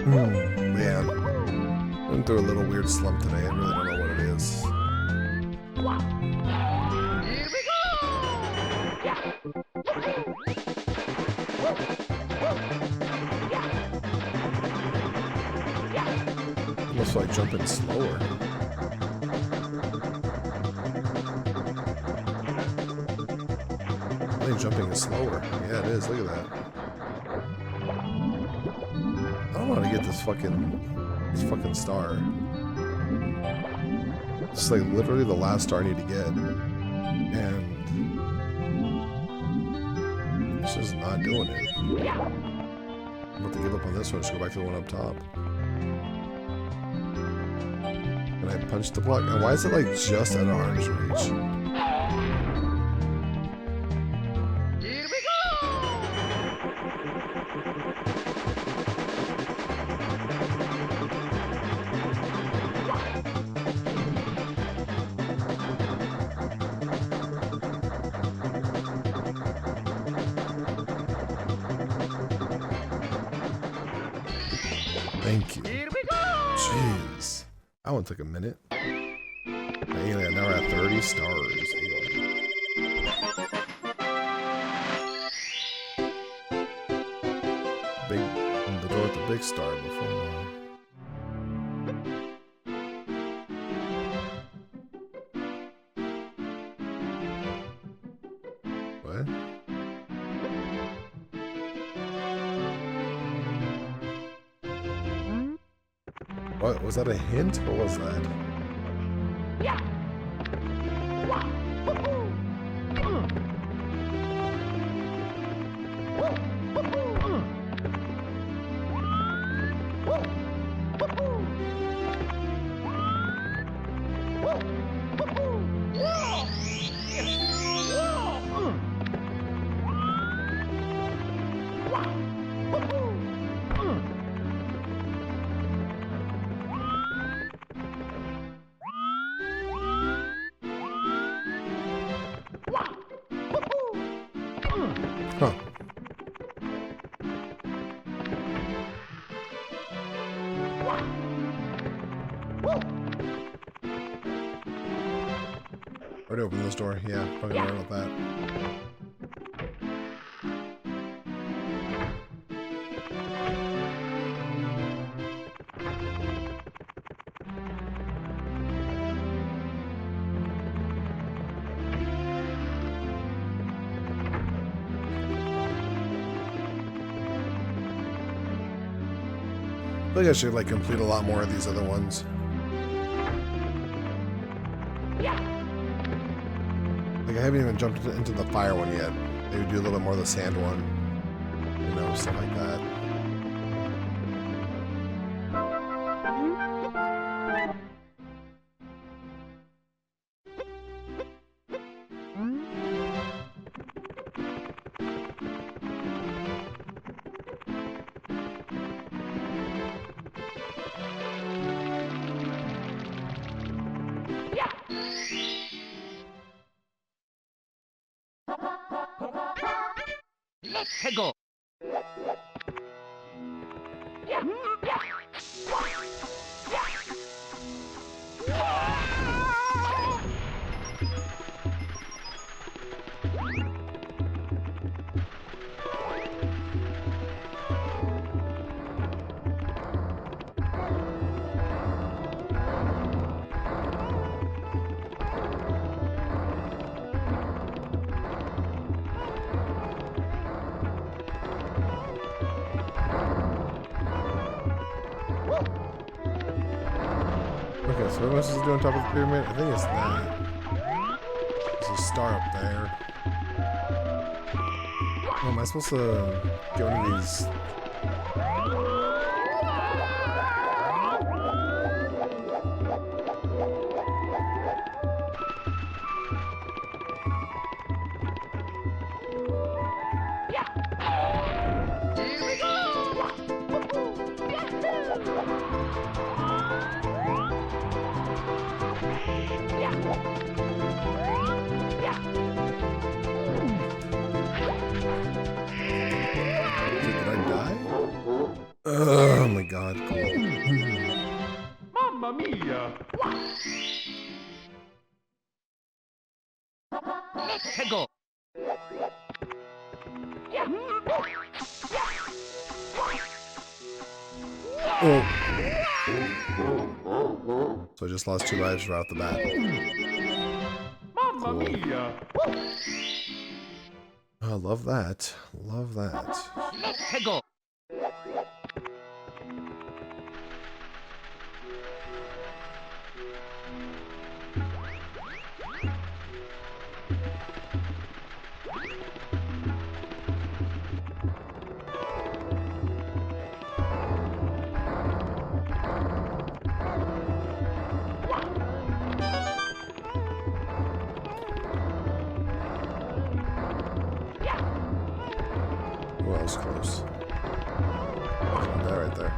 Man, I went through a little weird slump today. I really don't know what it is. Here we go! Almost like jumping slower. I think jumping is slower. Yeah, it is. Look at that. I don't know how to get this fucking star. It's like literally the last star I need to get. And it's just not doing it. I'm about to give up on this one. Just go back to the one up top. And I punched the block. And why is it like just at arm's reach? Here we go! Thank you. Here we go! Jeez. That one took a minute. Alien, now we're at 30 stars. Alien. Big, the door with the big star before. What? What, was that a hint? What was that? Yeah! door. Yeah, probably right about that. I think I should like complete a lot more of these other ones. Like I haven't even jumped into the fire one yet. Maybe do a little bit more of the sand one. You know, stuff like that. Let's go. Okay, so what else is it doing on top of the pyramid? I think it's that. There's a star up there. Oh, am I supposed to get one of these? Did I die? Oh my god, cool. Mamma mia. Let's go. Oh. So I just lost 2 lives right off the bat. Mamma mia. I love that. Love that. Let's go. Oh, that was close. That right there.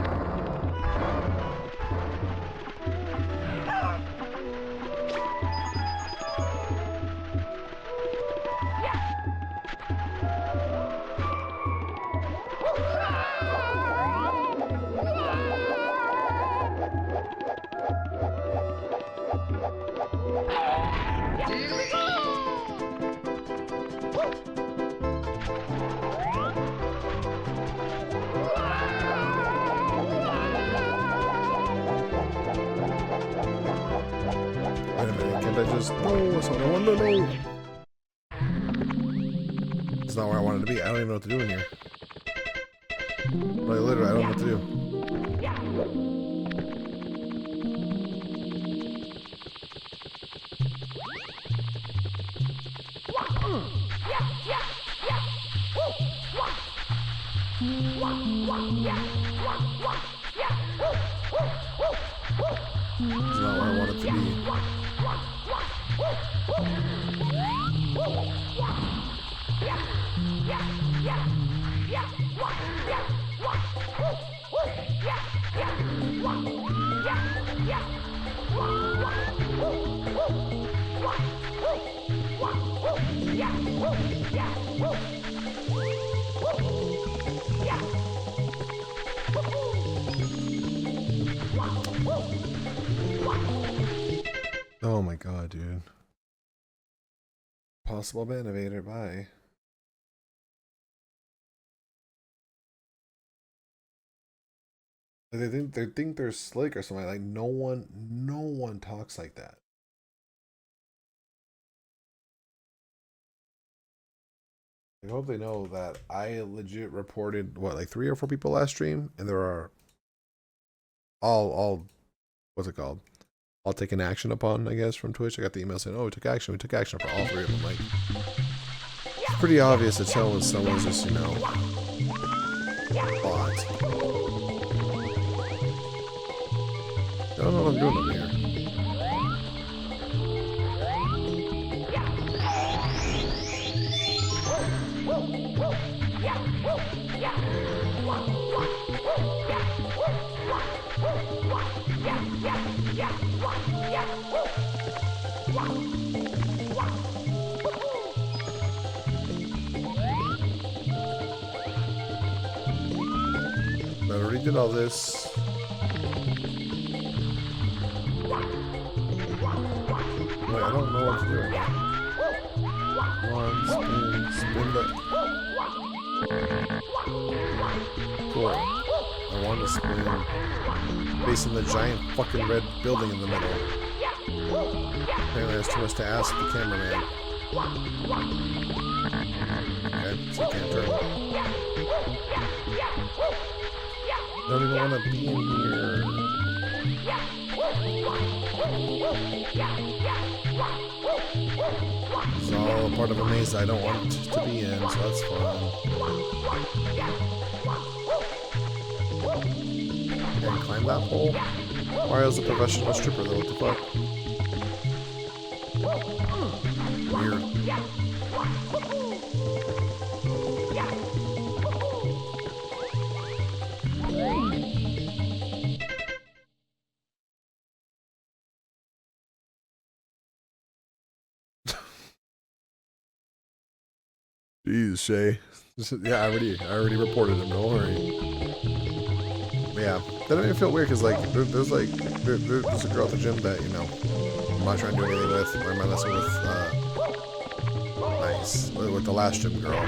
Wait a minute, can't I just... No, that's not what I wanted to know. It's not where I wanted to be. I don't even know what to do in here. Like, literally, I don't know what to do. It's not where I want it to be. Oh my god, dude. Possible ban evader, bye. They think they're slick or something. Like no one talks like that. I hope they know that I legit reported what, like 3 or 4 people last stream, and there are all what's it called? All taken action upon, I guess, from Twitch. I got the email saying, "Oh, we took action for all 3 of them." Like, it's pretty obvious to tell when someone's just, you know, bot. I don't know what I'm doing over here. I already did all this. Wait, I don't know what to do right now. One, spin the... Cool. I want to spin facing the giant fucking red building in the middle. Apparently there's too much to ask the cameraman. Okay, so you can't turn. I don't even want to be in here. It's all part of a maze I don't want to be in, so that's fine. Can I climb that pole? Mario's a professional stripper though, what the fuck? Weird. Jeez, Shay. Yeah, I already reported him. Don't worry. But yeah, that made me feel weird because like there's a girl at the gym that, you know, I'm not trying to do anything with, or my lesson with with the last gym girl.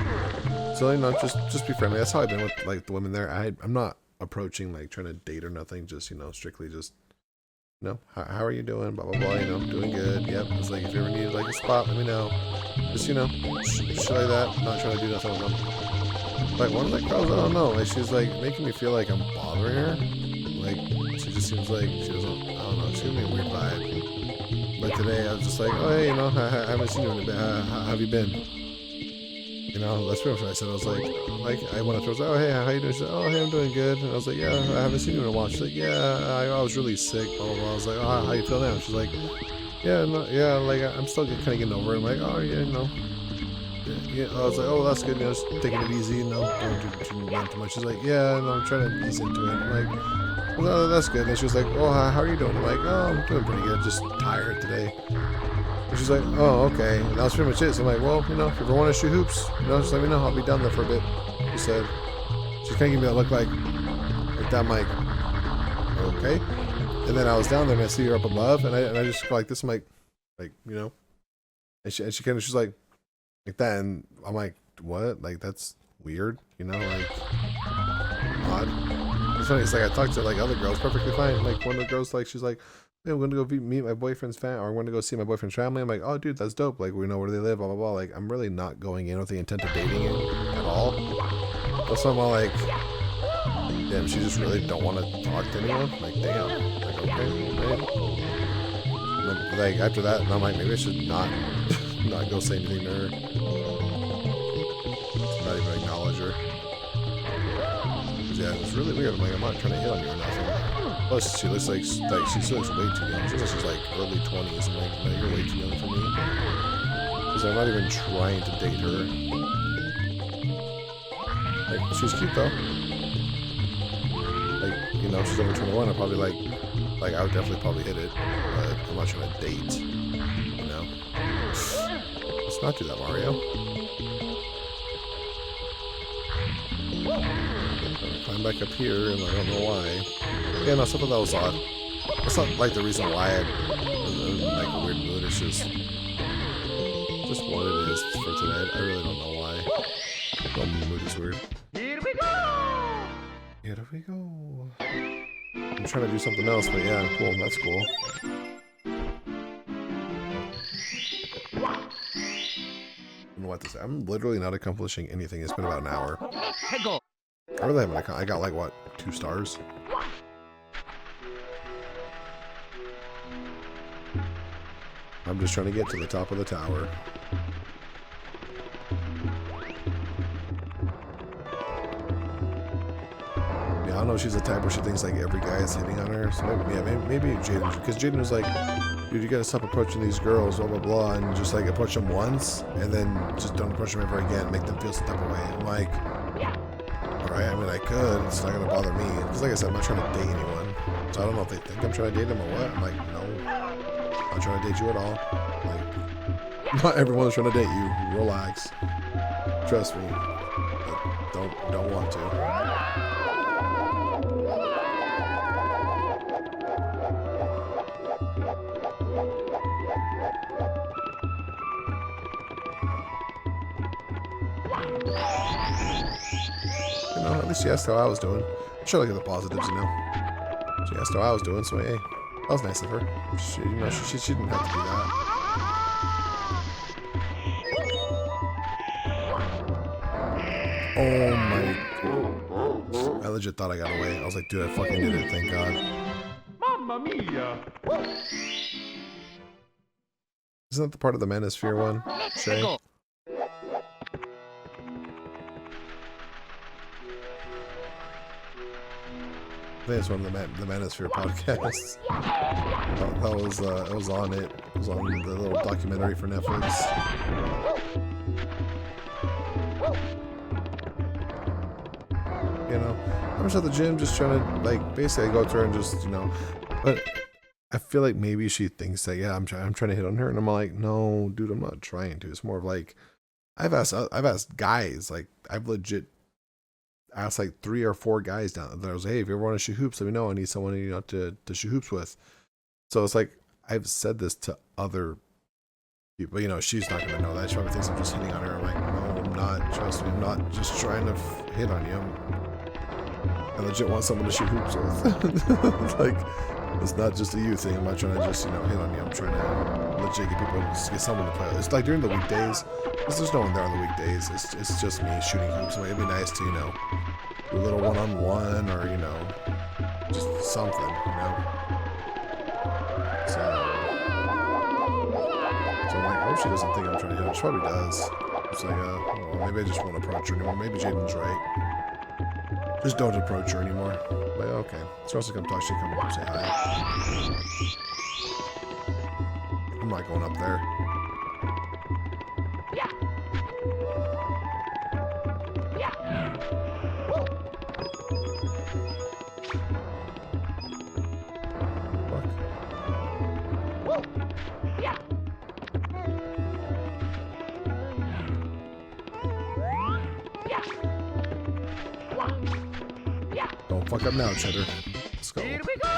So, you know, just be friendly. That's how I've been with like the women there. I'm not approaching like trying to date or nothing. Just, you know, strictly just, you know, how are you doing? Blah blah blah. You know, doing good. Yep. It's like if you ever need like a spot, let me know. Just, you know, shit like that. I'm not trying to do nothing with them. Like one of the girls, I don't know. Like she's like making me feel like I'm bothering her. Like she just seems like she doesn't. I don't know. She gives me a weird vibe. But today I was just like, oh hey, you know, I haven't seen you in a bit. How have you been? You know, that's pretty much what I said. I was like I went up to her, I was like, oh hey, how you doing? She said, oh hey, I'm doing good. And I was like, yeah, I haven't seen you in a while. She's like, yeah, I was really sick. Blah blah blah. I was like, oh, how you feel now? She's like, yeah, no, yeah, like I'm still kind of getting over it. I'm like, oh yeah, you know. Yeah, I was like, oh, that's good, you know, just taking it easy, you know, don't do too much. She's like, yeah, no, I'm trying to ease into it. I'm like, well, that's good. And she was like, oh, how are you doing? I'm like, oh, I'm doing pretty good, just tired today. And she's like, oh, okay. And that was pretty much it. So I'm like, well, you know, if you ever want to shoot hoops, you know, just let me know. I'll be down there for a bit. She said, she's kind of giving me that look like that. I'm like, okay. And then I was down there and I see her up above, and I just go like this. I'm like, you know, and she kind of, she's like that, and I'm like, what? Like that's weird, you know, like odd. It's funny. It's like I talked to like other girls, perfectly fine. Like one of the girls, like she's like, hey, I'm going to go meet my boyfriend's family, or I'm going to go see my boyfriend's family. I'm like, oh, dude, that's dope. Like we know where they live, blah blah blah. Like I'm really not going in with the intent of dating it at all. That's why I'm all like, damn, she just really don't want to talk to anyone. Like damn, like okay, right? And then, like after that, I'm like, maybe I should not go say anything to her. Not even acknowledge her. Yeah, it's really weird. I'm like, I'm not trying to hit on you or nothing. Plus, she looks like she looks way too young. She looks like she's like early 20s. I'm like, no, you're way too young for me. Because I'm not even trying to date her. Like, she's cute though. Like, you know, if she's over 21, I'd probably like I would definitely probably hit it. But I'm not trying to date. You know. Let's not do that, Mario. Climb back up here, and I don't know why. Yeah, no, something that was odd. That's not like the reason why I'm in like a weird mood. It's just just what it is for today. I really don't know why. The mood is weird. Here we go! Here we go. I'm trying to do something else, but yeah, cool. That's cool. I don't know what to say. I'm literally not accomplishing anything. It's been about an hour. Hegel. I really haven't. I got like what, 2 stars? I'm just trying to get to the top of the tower. Yeah, I don't know if she's the type where she thinks like every guy is hitting on her. So maybe Jaden, because Jaden was like, dude, you gotta stop approaching these girls, blah blah blah, and just like approach them once, and then just don't approach them ever again. Make them feel some type of way. I'm like, all right. I mean, I could. It's not gonna bother me, because like I said, I'm not trying to date anyone. So I don't know if they think I'm trying to date them or what. I'm like, no, I'm not trying to date you at all. Like, not everyone's trying to date you. Relax. Trust me. But don't want to. You know, at least she asked how I was doing. I'm sure, look at the positives, you know. She asked how I was doing, so hey, that was nice of her. She, you know, she didn't have to do that. Oh my! I legit thought I got away. I was like, dude, I fucking did it. Thank God. Mamma mia! Isn't that the part of the Manosphere one? Shay? Hegel. I think it's one of the Manosphere podcasts. That was on it. It was on the little documentary for Netflix. You know, I'm just at the gym, just trying to like basically go to her and just, you know, but I feel like maybe she thinks that I'm trying to hit on her, and I'm like, no, dude, I'm not trying to. It's more of like I've asked guys, like I've legit asked like 3 or 4 guys down there. I was like, hey, if you ever want to shoot hoops, let me know. I need someone, you know, to shoot hoops with. So it's like I've said this to other people. You know, she's not gonna know that. She probably thinks I'm just hitting on her. I'm like, no, I'm not. Trust me, I'm not just trying to hit on you. I legit want someone to shoot hoops with. Like, it's not just a you thing. I'm not trying to just, you know, hit on you. I'm trying to legit get people to get someone to play. It's like during the weekdays, because there's no one there on the weekdays. It's just me shooting hoops. So it'd be nice to, you know, do a little one-on-one or, you know, just something, you know. So I'm like, I hope she doesn't think I'm trying to hit her. She probably does. It's like, well, maybe I just won't approach her anymore. Maybe Jaden's right. Just don't approach her anymore. Like, okay. She wants to come talk. She come up and say hi. I'm not going up there. Don't fuck up now, Cheddar. Let's go. Here we go!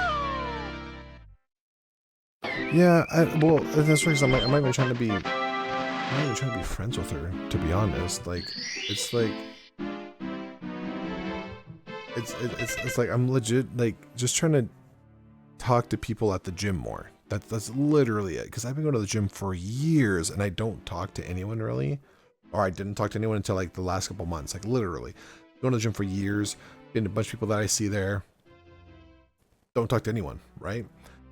Yeah, well, that's right. I'm not even trying to be. I'm not even trying to be friends with her, to be honest. Like, it's like. It's like I'm legit like just trying to talk to people at the gym more. That's literally it. Because I've been going to the gym for years and I don't talk to anyone really, or I didn't talk to anyone until like the last couple months. Like literally, going to the gym for years, been a bunch of people that I see there. Don't talk to anyone, right?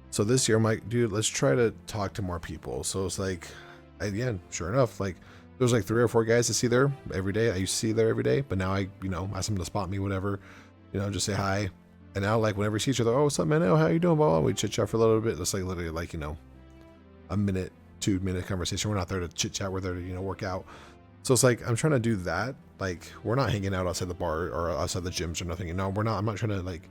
So this year I'm like, dude, let's try to talk to more people. So it's like, again, sure enough, like there's like 3 or 4 guys I see there every day. I used to see there every day, but now I, you know, ask them to spot me, whatever, you know, just say hi. And now like whenever we see each other, oh, what's up, man? Oh, how you doing? Blah, blah. We chit chat for a little bit. It's like literally like, you know, a minute, 2-minute conversation. We're not there to chit chat. We're there to, you know, work out. So it's like, I'm trying to do that. Like we're not hanging out outside the bar or outside the gyms or nothing. You know, we're not, I'm not trying to like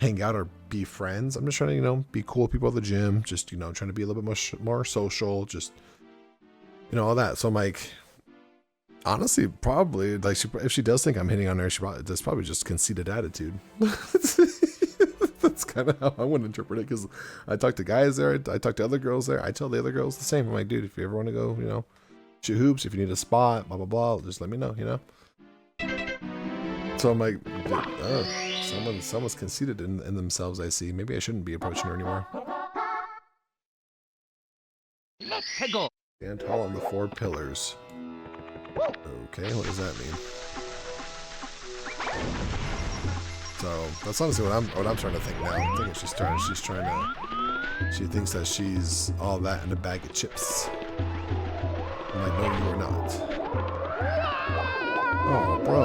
hang out or be friends. I'm just trying to, you know, be cool with people at the gym. Just, you know, trying to be a little bit more social, just, you know, all that. So I'm like, honestly, probably like if she does think I'm hitting on her, that's probably just conceited attitude. That's kind of how I would interpret it. Cause I talk to guys there. I talk to other girls there. I tell the other girls the same. I'm like, dude, if you ever want to go, you know, shoot hoops. If you need a spot, blah blah blah, just let me know. You know. So I'm like, oh, someone's conceited in themselves. I see. Maybe I shouldn't be approaching her anymore. Let's go. Stand tall on the 4 pillars. Okay, what does that mean? So that's honestly what I'm trying to think now. I'm thinking she's trying to. She thinks that she's all that in a bag of chips. I'm like, no, you are not. Oh, bro.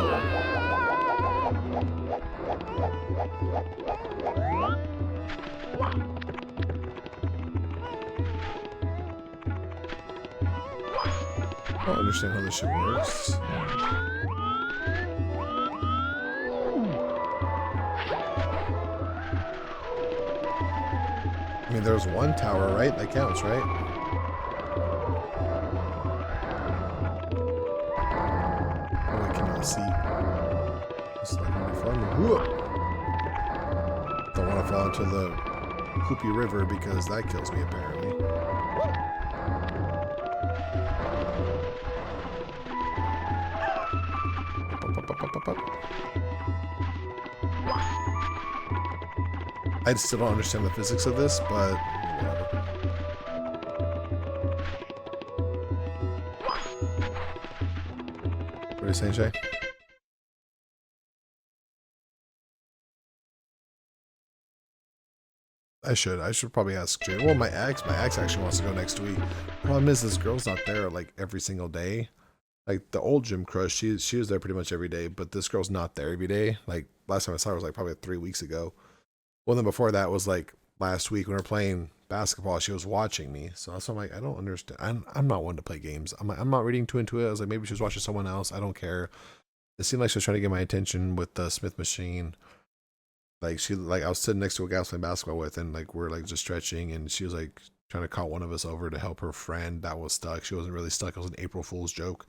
I don't understand how this shit works. I mean, there's 1 tower, right? That counts, right? Oh, I cannot see. It's not gonna be fun. Whoa. Don't want to fall into the poopy river because that kills me, apparently. I still don't understand the physics of this, but whatever. What are you saying, Shay? I should probably ask Jay. Well, my ex actually wants to go next week. Problem is, this girl's not there like every single day. Like the old gym crush, she was there pretty much every day, but this girl's not there every day. Like last time I saw her was like probably 3 weeks ago. Well, then before that was like last week when we were playing basketball. She was watching me, so I'm like, I don't understand. I'm not one to play games. I'm not reading too into it. I was like, maybe she was watching someone else. I don't care. It seemed like she was trying to get my attention with the Smith machine. Like I was sitting next to a guy I was playing basketball with, and like we're like just stretching, and she was like trying to call one of us over to help her friend that was stuck. She wasn't really stuck. It was an April Fool's joke.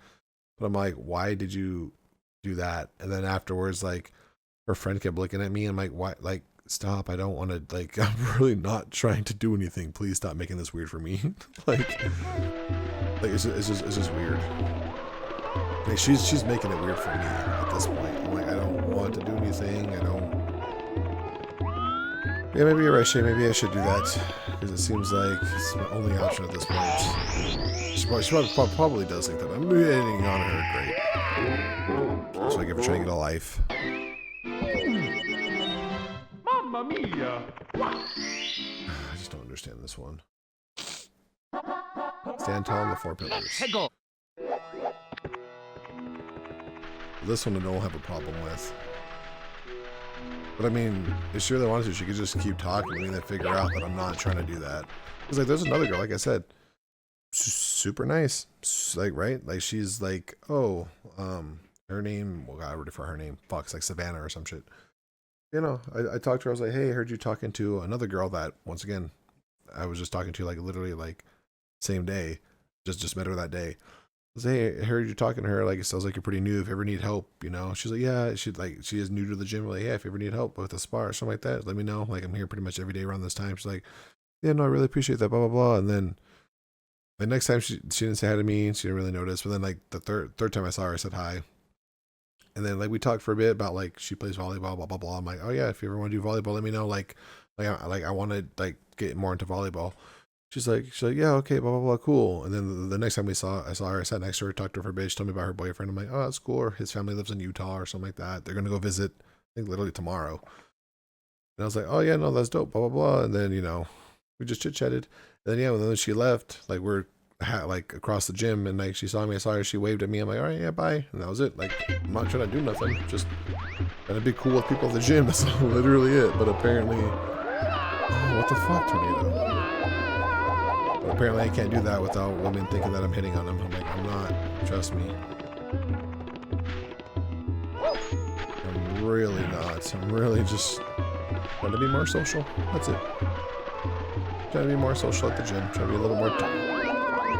But I'm like, why did you do that? And then afterwards, like her friend kept looking at me. I'm like, why? Like, stop. I don't want to, like, I'm really not trying to do anything. Please stop making this weird for me. like it's just weird. Like she's making it weird for me at this point. I'm like, I don't want to do anything. I don't. Yeah, maybe you're right, Shay. Maybe I should do that because it seems like it's my only option at this point. She probably does think that I'm hitting on her. Great. So I give her trying to get a life. Mamma mia! I just don't understand this one. Stand tall on the 4 pillars. Let's go. This one I don't have a problem with. But I mean, if she really wanted to, she could just keep talking to me and then figure out that I'm not trying to do that. Because like, there's another girl, like I said, she's super nice. Like, right? Like, she's like, oh, her name, well, I already forgot her name. Fuck, it's like Savannah or some shit. You know, I talked to her. I was like, hey, I heard you talking to another girl that, once again, I was just talking to, like, literally, like, same day. Just met her that day. I was like, hey, I heard you talking to her. Like, it sounds like you're pretty new. If you ever need help, you know. She's like, yeah. She is new to the gym. Like, yeah, if you ever need help with a spar or something like that, let me know. Like, I'm here pretty much every day around this time. She's like, yeah, no, I really appreciate that. Blah blah blah. And then the next time she didn't say hi to me. She didn't really notice. But then like the third time I saw her, I said hi. And then like we talked for a bit about like she plays volleyball, blah blah blah. I'm like, oh yeah, if you ever want to do volleyball, let me know. Like I want to like get more into volleyball. She's like, yeah, okay, blah blah blah, cool. And then the next time I saw her, I sat next to her, talked to her for a bit. She told me about her boyfriend. I'm like, oh, that's cool. Or his family lives in Utah or something like that. They're gonna go visit, I think literally tomorrow. And I was like, oh yeah, no, that's dope, blah blah blah. And then you know, we just chit chatted. And then yeah, when she left, like we're like across the gym, and like she saw me, I saw her, she waved at me. I'm like, all right, yeah, bye. And that was it. Like I'm not trying to do nothing, just trying to be cool with people at the gym. That's literally it. But apparently, oh, what the fuck, tornado? Apparently I can't do that without women thinking that I'm hitting on them. I'm like, I'm not. Trust me. I'm really not. I'm really just trying to be more social. That's it. Trying to be more social at the gym. Trying to be a little more...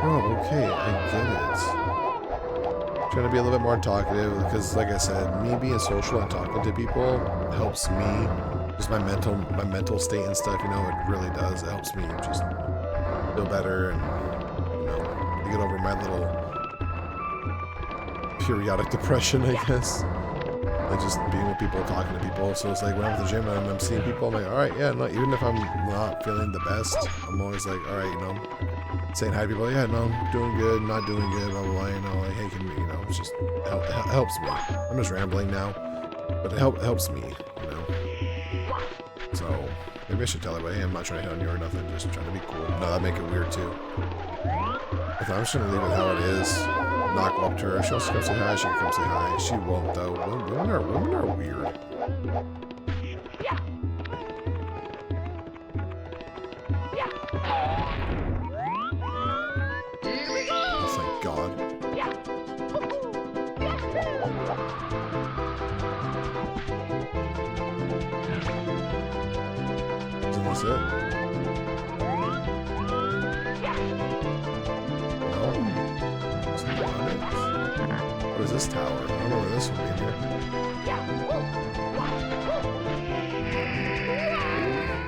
Oh, okay. I get it. Trying to be a little bit more talkative because, like I said, me being social and talking to people helps me. Just my mental state and stuff, you know, it really does. It helps me just feel better and, you know, to get over my little periodic depression, I guess. Like just being with people, talking to people. So it's like when I'm at the gym and I'm seeing people, I'm like, all right, yeah, no, even if I'm not feeling the best, I'm always like, all right, you know, saying hi to people, yeah, no, I'm doing good, not doing good, blah, blah, blah, you know, like, hey, can you know, it's just, it helps me. I'm just rambling now, but it helps me, you know. So, maybe I should tell everybody, hey, I'm not trying to hit on you or nothing, just trying to be cool. No, that'd make it weird too. I'm just gonna leave it how it is. Not go up to her. She'll come say hi. She can come say hi. She won't though. Women are weird. Oh, thank God. Isn't this it? What is this tower? I don't remember this one being here.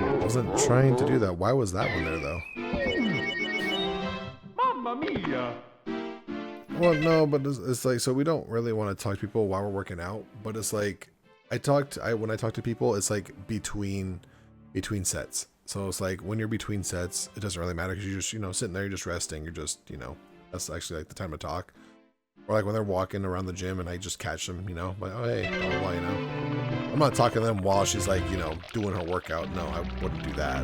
I wasn't trying to do that. Why was that one there, though? Mamma mia! Well, no, but it's like, so we don't really want to talk to people while we're working out, but it's like, when I talk to people, it's like between sets. So it's like, when you're between sets, it doesn't really matter because you're just, you know, sitting there, you're just resting, you're just, you know, that's actually like the time to talk. Or like when they're walking around the gym and I just catch them, you know, like, oh, hey, blah, blah, blah, you know. I'm not talking to them while she's like, you know, doing her workout. No, I wouldn't do that.